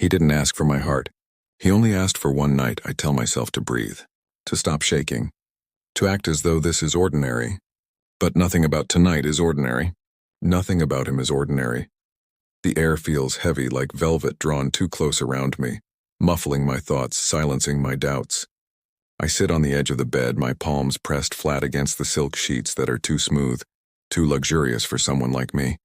He didn't ask for my heart. He only asked for one night I tell myself to breathe, to stop shaking, to act as though this is ordinary. But nothing about tonight is ordinary. Nothing about him is ordinary. The air feels heavy like velvet drawn too close around me, muffling my thoughts, silencing my doubts. I sit on the edge of the bed, my palms pressed flat against the silk sheets that are too smooth, too luxurious for someone like me.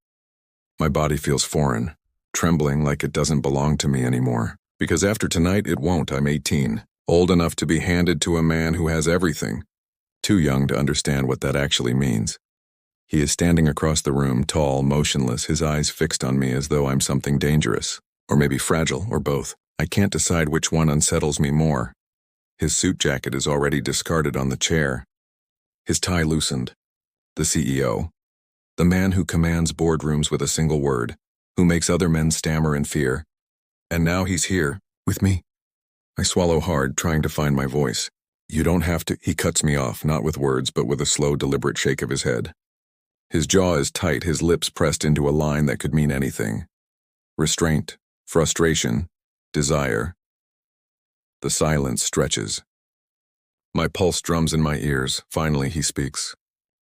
My body feels foreign, trembling like it doesn't belong to me anymore. Because after tonight, it won't. I'm 18, old enough to be handed to a man who has everything. Too young to understand what that actually means. He is standing across the room, tall, motionless, his eyes fixed on me as though I'm something dangerous, or maybe fragile, or both. I can't decide which one unsettles me more. His suit jacket is already discarded on the chair. His tie loosened. The CEO. The man who commands boardrooms with a single word, who makes other men stammer in fear. And now he's here, with me. I swallow hard, trying to find my voice. You don't have to. He cuts me off, not with words, but with a slow, deliberate shake of his head. His jaw is tight, his lips pressed into a line that could mean anything. Restraint, frustration, desire. The silence stretches. My pulse drums in my ears. Finally, he speaks.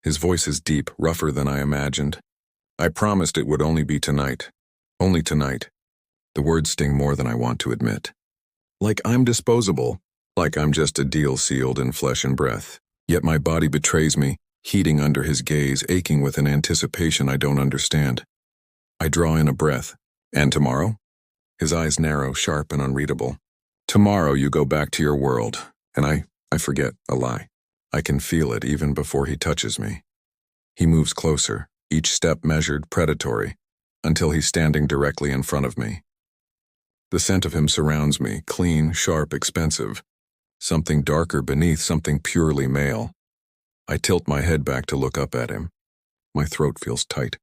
His voice is deep, rougher than I imagined. I promised it would only be tonight. Only tonight. The words sting more than I want to admit. Like I'm disposable. Like I'm just a deal sealed in flesh and breath. Yet my body betrays me, heating under his gaze, aching with an anticipation I don't understand. I draw in a breath. And tomorrow? His eyes narrow, sharp and unreadable. Tomorrow you go back to your world. And I forget, a lie. I can feel it even before he touches me. He moves closer, each step measured, predatory, until he's standing directly in front of me. The scent of him surrounds me, clean, sharp, expensive. Something darker beneath, something purely male. I tilt my head back to look up at him. My throat feels tight.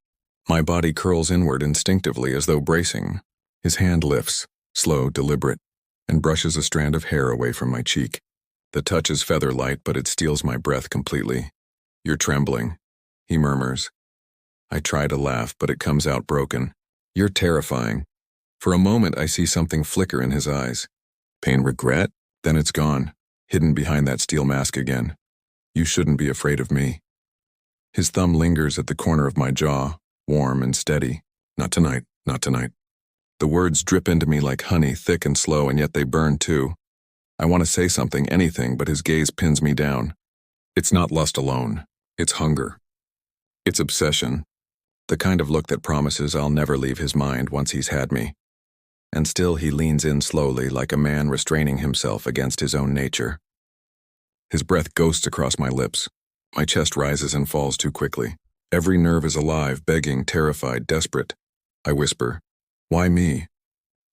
My body curls inward instinctively as though bracing. His hand lifts, slow, deliberate, and brushes a strand of hair away from my cheek. The touch is feather light, but it steals my breath completely. You're trembling, he murmurs. I try to laugh, but it comes out broken. You're terrifying. For a moment, I see something flicker in his eyes. Pain, regret? Then it's gone, hidden behind that steel mask again. You shouldn't be afraid of me. His thumb lingers at the corner of my jaw, warm and steady. Not tonight, not tonight. The words drip into me like honey, thick and slow, and yet they burn too. I want to say something, anything, but his gaze pins me down. It's not lust alone. It's hunger. It's obsession. The kind of look that promises I'll never leave his mind once he's had me. And still he leans in slowly, like a man restraining himself against his own nature. His breath ghosts across my lips. My chest rises and falls too quickly. Every nerve is alive, begging, terrified, desperate. I whisper, "Why me?"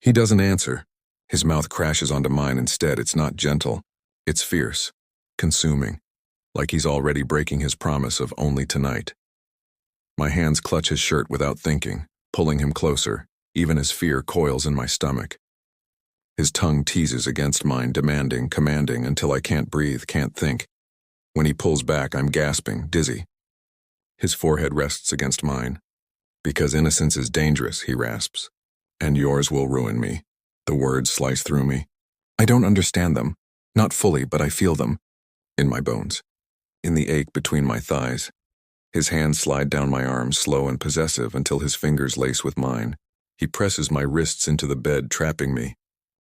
He doesn't answer. His mouth crashes onto mine instead. It's not gentle. It's fierce, consuming, like he's already breaking his promise of only tonight. My hands clutch his shirt without thinking, pulling him closer, even as fear coils in my stomach. His tongue teases against mine, demanding, commanding, until I can't breathe, can't think. When he pulls back, I'm gasping, dizzy. His forehead rests against mine. Because innocence is dangerous, he rasps. And yours will ruin me. The words slice through me. I don't understand them. Not fully, but I feel them. In my bones. In the ache between my thighs. His hands slide down my arms, slow and possessive, until his fingers lace with mine. He presses my wrists into the bed, trapping me.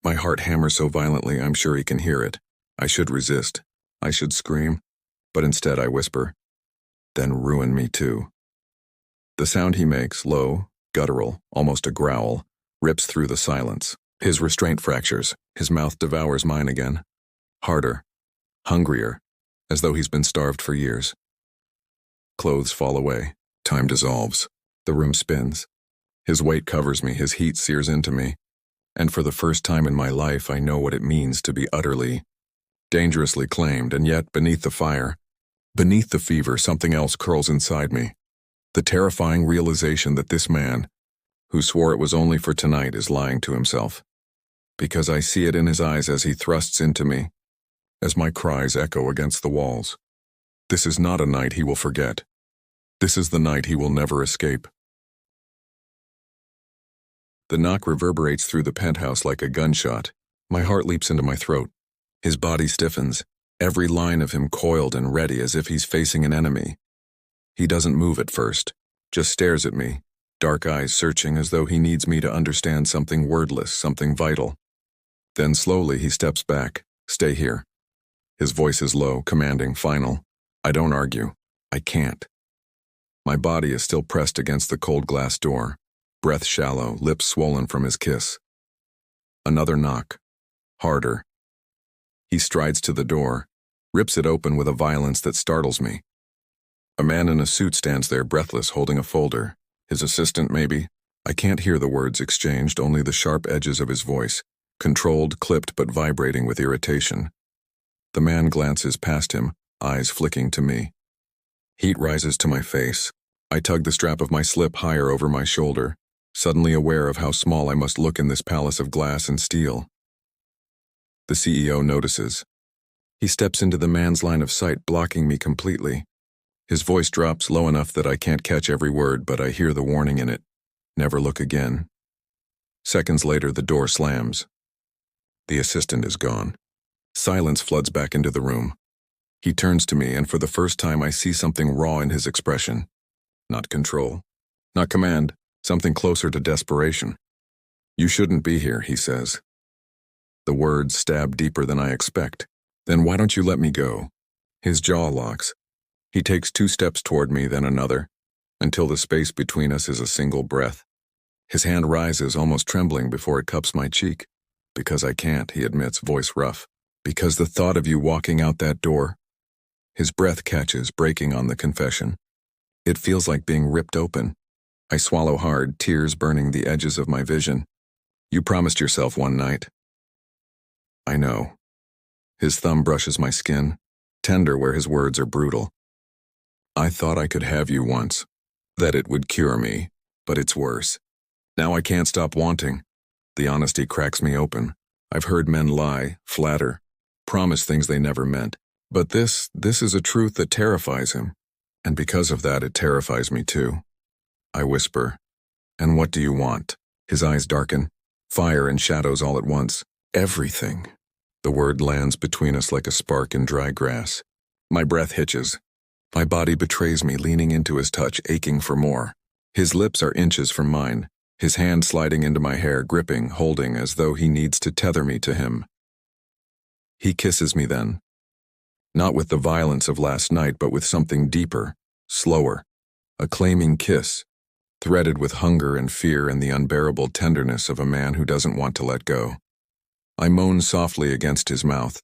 My heart hammers so violently I'm sure he can hear it. I should resist. I should scream. But instead I whisper, "Then ruin me too." The sound he makes, low, guttural, almost a growl, rips through the silence. His restraint fractures. His mouth devours mine again. Harder. Hungrier. As though he's been starved for years. Clothes fall away. Time dissolves. The room spins. His weight covers me. His heat sears into me. And for the first time in my life, I know what it means to be utterly, dangerously claimed, and yet beneath the fire, beneath the fever, something else curls inside me. The terrifying realization that this man, who swore it was only for tonight, is lying to himself. Because I see it in his eyes as he thrusts into me, as my cries echo against the walls. This is not a night he will forget. This is the night he will never escape. The knock reverberates through the penthouse like a gunshot. My heart leaps into my throat. His body stiffens, every line of him coiled and ready as if he's facing an enemy. He doesn't move at first, just stares at me, dark eyes searching as though he needs me to understand something wordless, something vital. Then slowly he steps back. Stay here. His voice is low, commanding, final. I don't argue. I can't. My body is still pressed against the cold glass door, breath shallow, lips swollen from his kiss. Another knock. Harder. He strides to the door, rips it open with a violence that startles me. A man in a suit stands there breathless, holding a folder. His assistant, maybe? I can't hear the words exchanged, only the sharp edges of his voice, controlled, clipped, but vibrating with irritation. The man glances past him, eyes flicking to me. Heat rises to my face. I tug the strap of my slip higher over my shoulder, suddenly aware of how small I must look in this palace of glass and steel. The CEO notices. He steps into the man's line of sight, blocking me completely. His voice drops low enough that I can't catch every word, but I hear the warning in it. Never look again. Seconds later, the door slams. The assistant is gone. Silence floods back into the room. He turns to me, and for the first time I see something raw in his expression. Not control. Not command. Something closer to desperation. You shouldn't be here, he says. The words stab deeper than I expect. Then why don't you let me go? His jaw locks. He takes 2 steps toward me, then another, until the space between us is a single breath. His hand rises, almost trembling, before it cups my cheek. Because I can't, he admits, voice rough. Because the thought of you walking out that door. His breath catches, breaking on the confession. It feels like being ripped open. I swallow hard, tears burning the edges of my vision. You promised yourself one night. I know. His thumb brushes my skin, tender where his words are brutal. I thought I could have you once, that it would cure me, but it's worse. Now I can't stop wanting. The honesty cracks me open. I've heard men lie, flatter, promise things they never meant. But this is a truth that terrifies him. And because of that, it terrifies me too. I whisper, and what do you want? His eyes darken, fire and shadows all at once. Everything. The word lands between us like a spark in dry grass. My breath hitches. My body betrays me, leaning into his touch, aching for more. His lips are inches from mine, his hand sliding into my hair, gripping, holding, as though he needs to tether me to him. He kisses me then. Not with the violence of last night, but with something deeper, slower. A claiming kiss, threaded with hunger and fear and the unbearable tenderness of a man who doesn't want to let go. I moan softly against his mouth,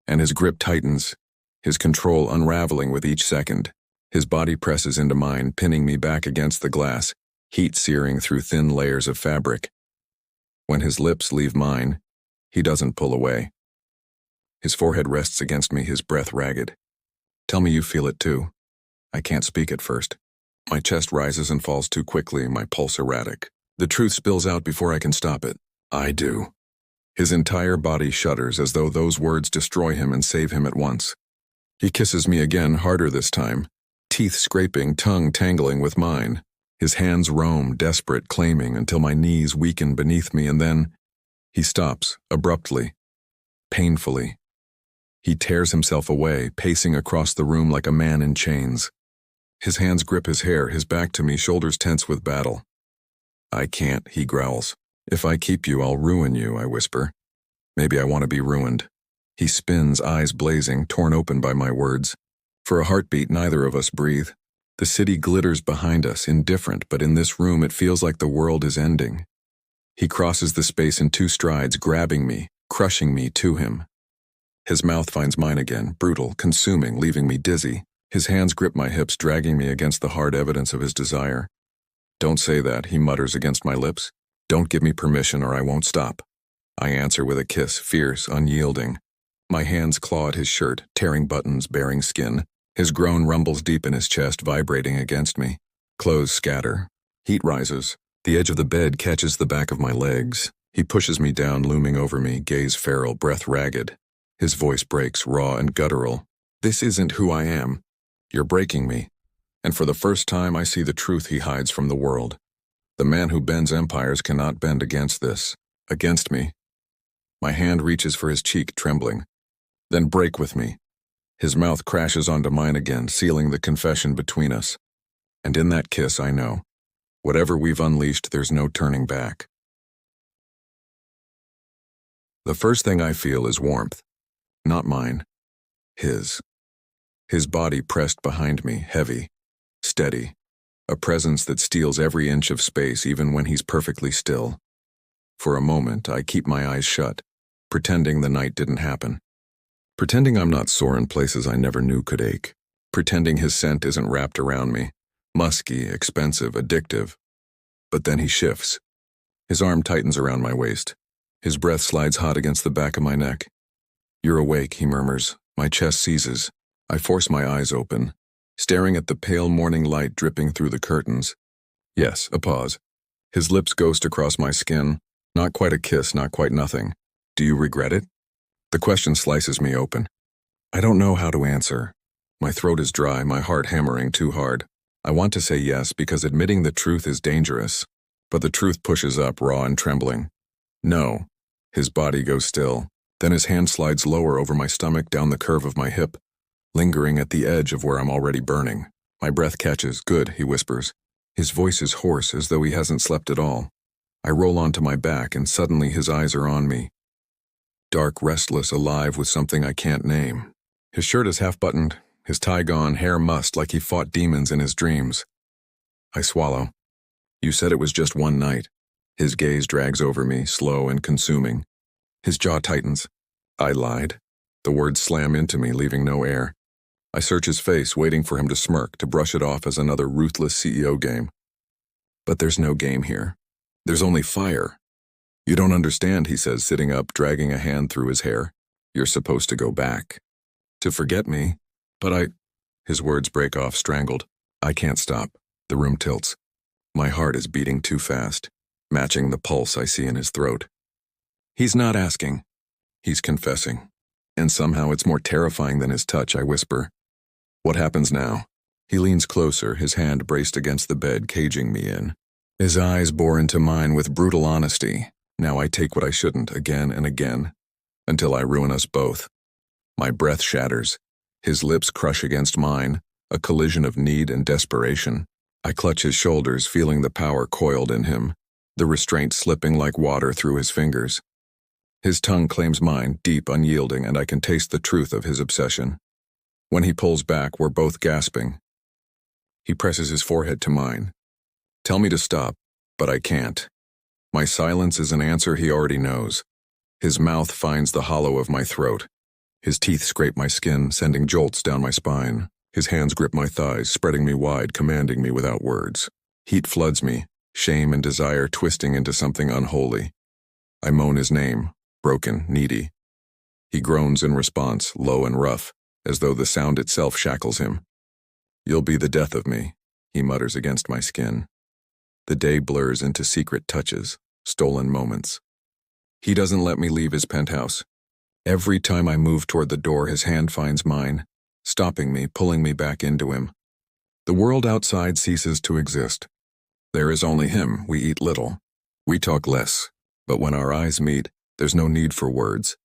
and his grip tightens, his control unraveling with each second. His body presses into mine, pinning me back against the glass, heat searing through thin layers of fabric. When his lips leave mine, he doesn't pull away. His forehead rests against me, his breath ragged. Tell me you feel it too. I can't speak at first. My chest rises and falls too quickly, my pulse erratic. The truth spills out before I can stop it. I do. His entire body shudders as though those words destroy him and save him at once. He kisses me again, harder this time, teeth scraping, tongue tangling with mine. His hands roam, desperate, claiming, until my knees weaken beneath me, and then he stops, abruptly, painfully. He tears himself away, pacing across the room like a man in chains. His hands grip his hair, his back to me, shoulders tense with battle. I can't, he growls. If I keep you, I'll ruin you, I whisper. Maybe I want to be ruined. He spins, eyes blazing, torn open by my words. For a heartbeat, neither of us breathe. The city glitters behind us, indifferent, but in this room it feels like the world is ending. He crosses the space in 2 strides, grabbing me, crushing me to him. His mouth finds mine again, brutal, consuming, leaving me dizzy. His hands grip my hips, dragging me against the hard evidence of his desire. Don't say that, he mutters against my lips. Don't give me permission or I won't stop. I answer with a kiss, fierce, unyielding. My hands claw at his shirt, tearing buttons, baring skin. His groan rumbles deep in his chest, vibrating against me. Clothes scatter. Heat rises. The edge of the bed catches the back of my legs. He pushes me down, looming over me, gaze feral, breath ragged. His voice breaks, raw and guttural. This isn't who I am. You're breaking me. And for the first time I see the truth he hides from the world. The man who bends empires cannot bend against this. Against me. My hand reaches for his cheek, trembling. Then break with me. His mouth crashes onto mine again, sealing the confession between us. And in that kiss, I know. Whatever we've unleashed, there's no turning back. The first thing I feel is warmth. Not mine. His. His body pressed behind me, heavy, steady. A presence that steals every inch of space even when he's perfectly still. For a moment, I keep my eyes shut, pretending the night didn't happen. Pretending I'm not sore in places I never knew could ache. Pretending his scent isn't wrapped around me. Musky, expensive, addictive. But then he shifts. His arm tightens around my waist. His breath slides hot against the back of my neck. "You're awake," he murmurs. My chest seizes. I force my eyes open, staring at the pale morning light dripping through the curtains. Yes, a pause. His lips ghost across my skin. Not quite a kiss, not quite nothing. "Do you regret it?" The question slices me open. I don't know how to answer. My throat is dry, my heart hammering too hard. I want to say yes because admitting the truth is dangerous, but the truth pushes up, raw and trembling. No. His body goes still. Then his hand slides lower over my stomach, down the curve of my hip, lingering at the edge of where I'm already burning. My breath catches. "Good," he whispers. His voice is hoarse, as though he hasn't slept at all. I roll onto my back, and suddenly his eyes are on me. Dark, restless, alive with something I can't name. His shirt is half-buttoned, his tie gone, hair mussed like he fought demons in his dreams. I swallow. "You said it was just one night." His gaze drags over me, slow and consuming. His jaw tightens. I lied. The words slam into me, leaving no air. I search his face, waiting for him to smirk, to brush it off as another ruthless CEO game. But there's no game here. There's only fire. "You don't understand," he says, sitting up, dragging a hand through his hair. "You're supposed to go back. To forget me. But I—" His words break off, strangled. I can't stop. The room tilts. My heart is beating too fast, matching the pulse I see in his throat. He's not asking. He's confessing. And somehow it's more terrifying than his touch, I whisper. "What happens now?" He leans closer, his hand braced against the bed, caging me in. His eyes bore into mine with brutal honesty. Now I take what I shouldn't, again and again, until I ruin us both. My breath shatters. His lips crush against mine, a collision of need and desperation. I clutch his shoulders, feeling the power coiled in him, the restraint slipping like water through his fingers. His tongue claims mine, deep, unyielding, and I can taste the truth of his obsession. When he pulls back, we're both gasping. He presses his forehead to mine. Tell me to stop, but I can't. My silence is an answer he already knows. His mouth finds the hollow of my throat. His teeth scrape my skin, sending jolts down my spine. His hands grip my thighs, spreading me wide, commanding me without words. Heat floods me, shame and desire twisting into something unholy. I moan his name, broken, needy. He groans in response, low and rough, as though the sound itself shackles him. You'll be the death of me, he mutters against my skin. The day blurs into secret touches, stolen moments. He doesn't let me leave his penthouse. Every time I move toward the door, his hand finds mine, stopping me, pulling me back into him. The world outside ceases to exist. There is only him. We eat little. We talk less. But when our eyes meet, there's no need for words.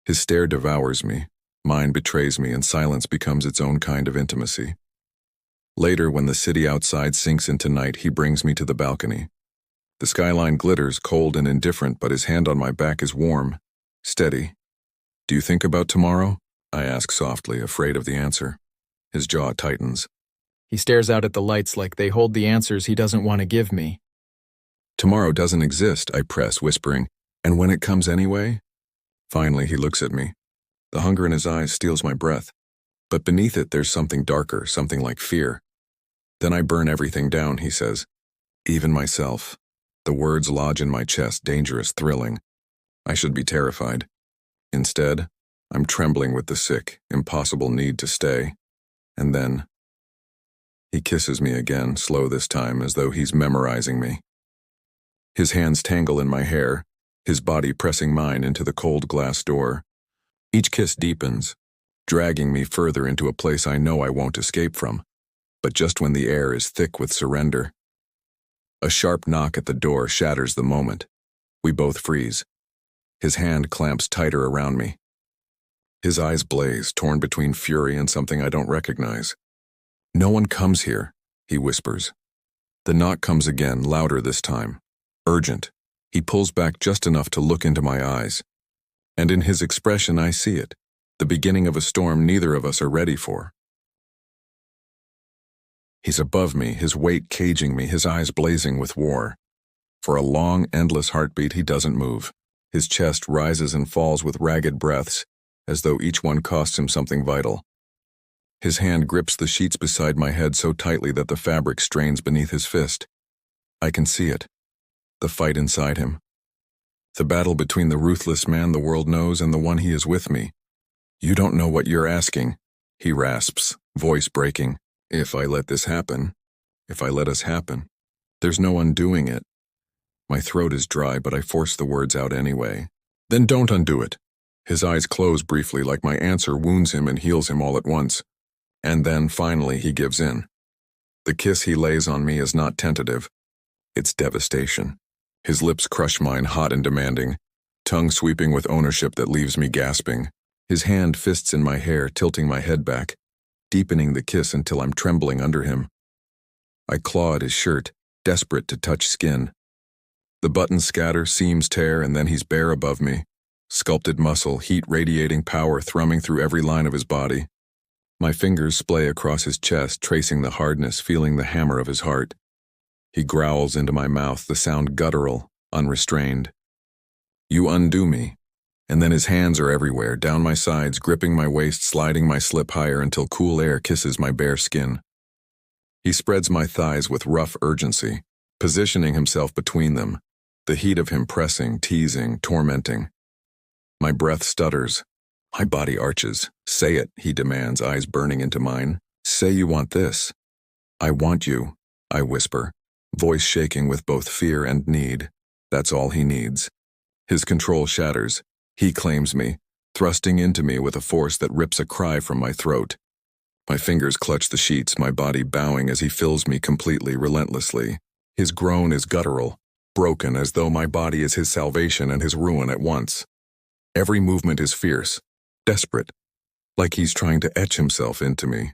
His stare devours me. Mine betrays me, and silence becomes its own kind of intimacy. Later, when the city outside sinks into night, he brings me to the balcony. The skyline glitters, cold and indifferent, but his hand on my back is warm, steady. Do you think about tomorrow? I ask softly, afraid of the answer. His jaw tightens. He stares out at the lights like they hold the answers he doesn't want to give me. Tomorrow doesn't exist, I press, whispering. And when it comes anyway? Finally, he looks at me. The hunger in his eyes steals my breath. But beneath it, there's something darker, something like fear. Then I burn everything down, he says. Even myself. The words lodge in my chest, dangerous, thrilling. I should be terrified. Instead, I'm trembling with the sick, impossible need to stay. And then, he kisses me again, slow this time, as though he's memorizing me. His hands tangle in my hair, his body pressing mine into the cold glass door. Each kiss deepens, dragging me further into a place I know I won't escape from. But just when the air is thick with surrender, A sharp knock at the door shatters the moment. We both freeze. His hand clamps tighter around me. His eyes blaze, torn between fury and something I don't recognize. "No one comes here," he whispers. The knock comes again, louder this time. Urgent. He pulls back just enough to look into my eyes. And in his expression I see it. The beginning of a storm neither of us are ready for. He's above me, his weight caging me, his eyes blazing with war. For a long, endless heartbeat, he doesn't move. His chest rises and falls with ragged breaths, as though each one costs him something vital. His hand grips the sheets beside my head so tightly that the fabric strains beneath his fist. I can see it. The fight inside him. The battle between the ruthless man the world knows and the one he is with me. "You don't know what you're asking," he rasps, voice breaking. "If I let this happen, if I let us happen, there's no undoing it." My throat is dry, but I force the words out anyway. "Then don't undo it." His eyes close briefly, like my answer wounds him and heals him all at once. And then, finally, he gives in. The kiss he lays on me is not tentative. It's devastation. His lips crush mine, hot and demanding, tongue sweeping with ownership that leaves me gasping. His hand fists in my hair, tilting my head back, deepening the kiss until I'm trembling under him. I claw at his shirt, desperate to touch skin. The buttons scatter, seams tear, and then he's bare above me. Sculpted muscle, heat radiating power thrumming through every line of his body. My fingers splay across his chest, tracing the hardness, feeling the hammer of his heart. He growls into my mouth, the sound guttural, unrestrained. "You undo me." And then his hands are everywhere, down my sides, gripping my waist, sliding my slip higher until cool air kisses my bare skin. He spreads my thighs with rough urgency, positioning himself between them, the heat of him pressing, teasing, tormenting. My breath stutters. My body arches. "Say it," he demands, eyes burning into mine. "Say you want this." "I want you," I whisper, voice shaking with both fear and need. That's all he needs. His control shatters. He claims me, thrusting into me with a force that rips a cry from my throat. My fingers clutch the sheets, my body bowing as he fills me completely, relentlessly. His groan is guttural, broken, as though my body is his salvation and his ruin at once. Every movement is fierce, desperate, like he's trying to etch himself into me,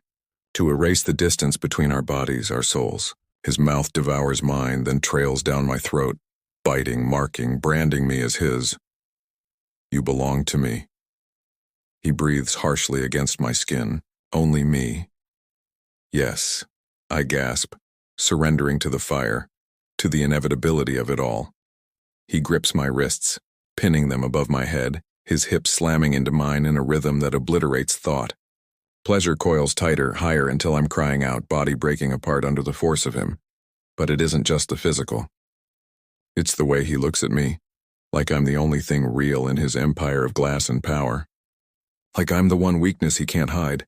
to erase the distance between our bodies, our souls. His mouth devours mine, then trails down my throat, biting, marking, branding me as his. "You belong to me." He breathes harshly against my skin. "Only me." "Yes," I gasp, surrendering to the fire, to the inevitability of it all. He grips my wrists, pinning them above my head, his hips slamming into mine in a rhythm that obliterates thought. Pleasure coils tighter, higher, until I'm crying out, body breaking apart under the force of him. But it isn't just the physical. It's the way he looks at me, like I'm the only thing real in his empire of glass and power. Like I'm the one weakness he can't hide,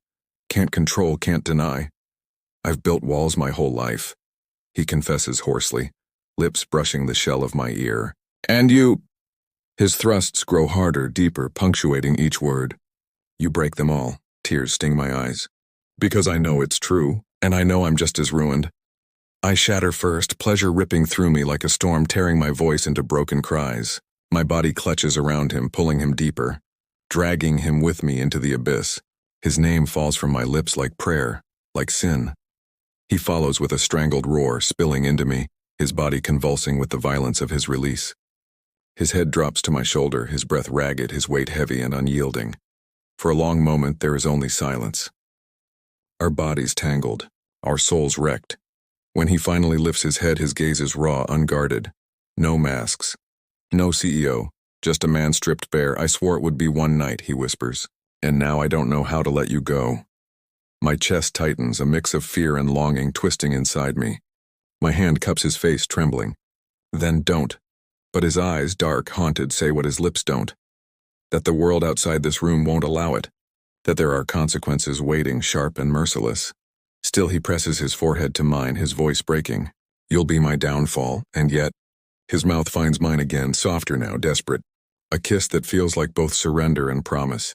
can't control, can't deny. "I've built walls my whole life," he confesses hoarsely, lips brushing the shell of my ear. "And you—" His thrusts grow harder, deeper, punctuating each word. "You break them all." Tears sting my eyes. Because I know it's true, and I know I'm just as ruined. I shatter first, pleasure ripping through me like a storm, tearing my voice into broken cries. My body clutches around him, pulling him deeper, dragging him with me into the abyss. His name falls from my lips like prayer, like sin. He follows with a strangled roar, spilling into me, his body convulsing with the violence of his release. His head drops to my shoulder, his breath ragged, his weight heavy and unyielding. For a long moment, there is only silence. Our bodies tangled, our souls wrecked. When he finally lifts his head, his gaze is raw, unguarded. No masks. No CEO. Just a man stripped bare. "I swore it would be one night," he whispers. "And now I don't know how to let you go." My chest tightens, a mix of fear and longing twisting inside me. My hand cups his face, trembling. "Then don't." But his eyes, dark, haunted, say what his lips don't. That the world outside this room won't allow it. That there are consequences waiting, sharp and merciless. Still he presses his forehead to mine, his voice breaking. "You'll be my downfall," and yet, his mouth finds mine again, softer now, desperate. A kiss that feels like both surrender and promise.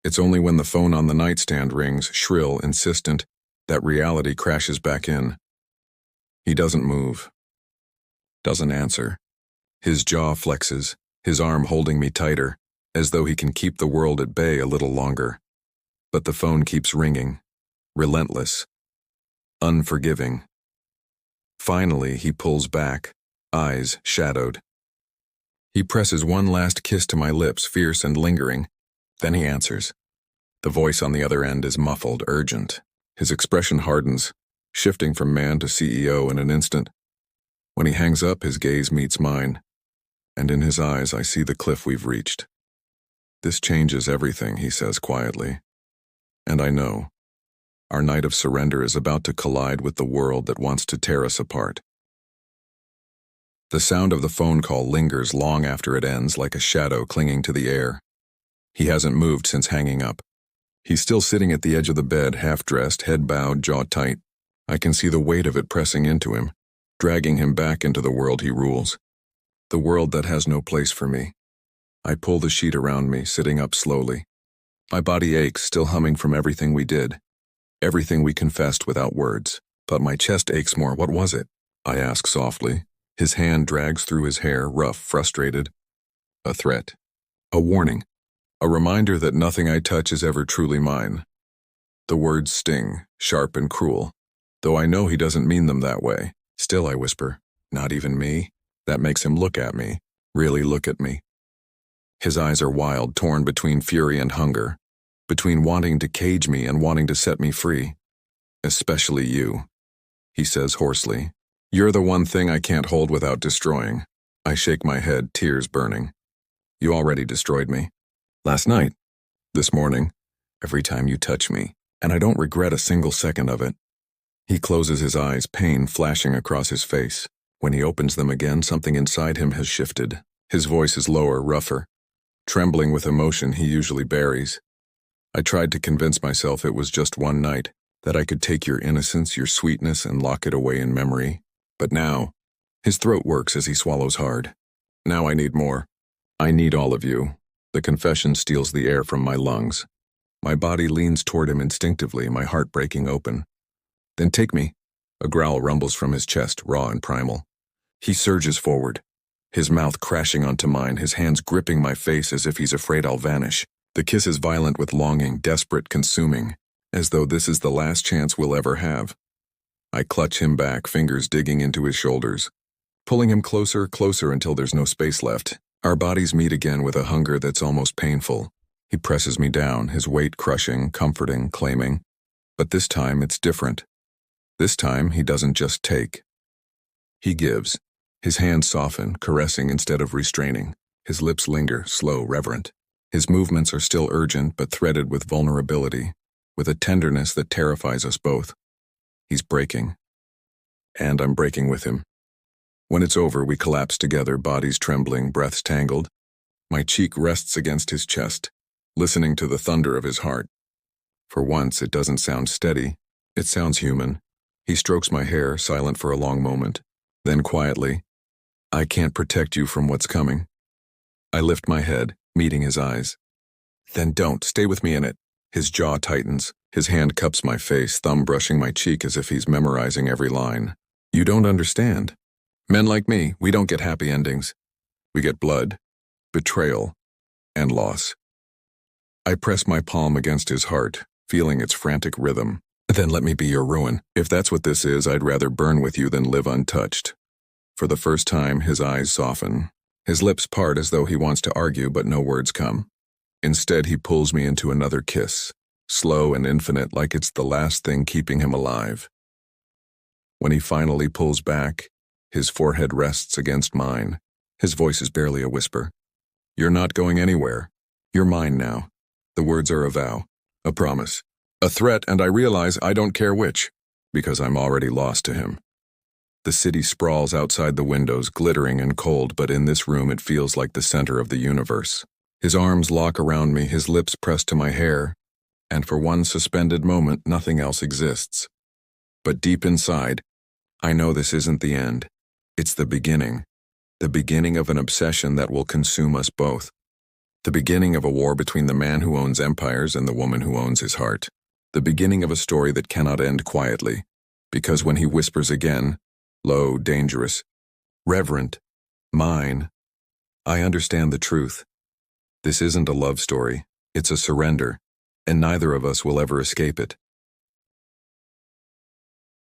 It's only when the phone on the nightstand rings, shrill, insistent, that reality crashes back in. He doesn't move. Doesn't answer. His jaw flexes, his arm holding me tighter, as though he can keep the world at bay a little longer. But the phone keeps ringing, relentless, unforgiving. Finally, he pulls back, eyes shadowed. He presses one last kiss to my lips, fierce and lingering. Then he answers. The voice on the other end is muffled, urgent. His expression hardens, shifting from man to CEO in an instant. When he hangs up, his gaze meets mine, and in his eyes I see the cliff we've reached. This changes everything, he says quietly. And I know. Our night of surrender is about to collide with the world that wants to tear us apart. The sound of the phone call lingers long after it ends, like a shadow clinging to the air. He hasn't moved since hanging up. He's still sitting at the edge of the bed, half-dressed, head bowed, jaw tight. I can see the weight of it pressing into him, dragging him back into the world he rules. The world that has no place for me. I pull the sheet around me, sitting up slowly. My body aches, still humming from everything we did. Everything we confessed without words. But my chest aches more. What was it? I ask softly. His hand drags through his hair, rough, frustrated. A threat. A warning. A reminder that nothing I touch is ever truly mine. The words sting, sharp and cruel. Though I know he doesn't mean them that way. Still, I whisper, not even me? That makes him look at me. Really look at me. His eyes are wild, torn between fury and hunger. Between wanting to cage me and wanting to set me free. Especially you, he says hoarsely. You're the one thing I can't hold without destroying. I shake my head, tears burning. You already destroyed me. Last night. This morning. Every time you touch me. And I don't regret a single second of it. He closes his eyes, pain flashing across his face. When he opens them again, something inside him has shifted. His voice is lower, rougher. Trembling with emotion he usually buries. I tried to convince myself it was just one night, that I could take your innocence, your sweetness, and lock it away in memory. But now, his throat works as he swallows hard. Now I need more. I need all of you. The confession steals the air from my lungs. My body leans toward him instinctively, my heart breaking open. Then take me. A growl rumbles from his chest, raw and primal. He surges forward, his mouth crashing onto mine, his hands gripping my face as if he's afraid I'll vanish. The kiss is violent with longing, desperate, consuming, as though this is the last chance we'll ever have. I clutch him back, fingers digging into his shoulders, pulling him closer, closer until there's no space left. Our bodies meet again with a hunger that's almost painful. He presses me down, his weight crushing, comforting, claiming. But this time it's different. This time he doesn't just take. He gives. His hands soften, caressing instead of restraining. His lips linger, slow, reverent. His movements are still urgent but threaded with vulnerability, with a tenderness that terrifies us both. He's breaking. And I'm breaking with him. When it's over, we collapse together, bodies trembling, breaths tangled. My cheek rests against his chest, listening to the thunder of his heart. For once, it doesn't sound steady. It sounds human. He strokes my hair, silent for a long moment. Then quietly, I can't protect you from what's coming. I lift my head, meeting his eyes. Then don't, stay with me in it. His jaw tightens. His hand cups my face, thumb brushing my cheek as if he's memorizing every line. You don't understand. Men like me, we don't get happy endings. We get blood, betrayal, and loss. I press my palm against his heart, feeling its frantic rhythm. Then let me be your ruin. If that's what this is, I'd rather burn with you than live untouched. For the first time, his eyes soften. His lips part as though he wants to argue, but no words come. Instead, he pulls me into another kiss, slow and infinite, like it's the last thing keeping him alive. When he finally pulls back, his forehead rests against mine. His voice is barely a whisper. You're not going anywhere. You're mine now. The words are a vow, a promise, a threat, and I realize I don't care which, because I'm already lost to him. The city sprawls outside the windows, glittering and cold, but in this room it feels like the center of the universe. His arms lock around me, his lips press to my hair, and for one suspended moment, nothing else exists. But deep inside, I know this isn't the end. It's the beginning of an obsession that will consume us both. The beginning of a war between the man who owns empires and the woman who owns his heart. The beginning of a story that cannot end quietly, because when he whispers again, low, dangerous, Reverent. Mine. I understand the truth. This isn't a love story. It's a surrender, and neither of us will ever escape it.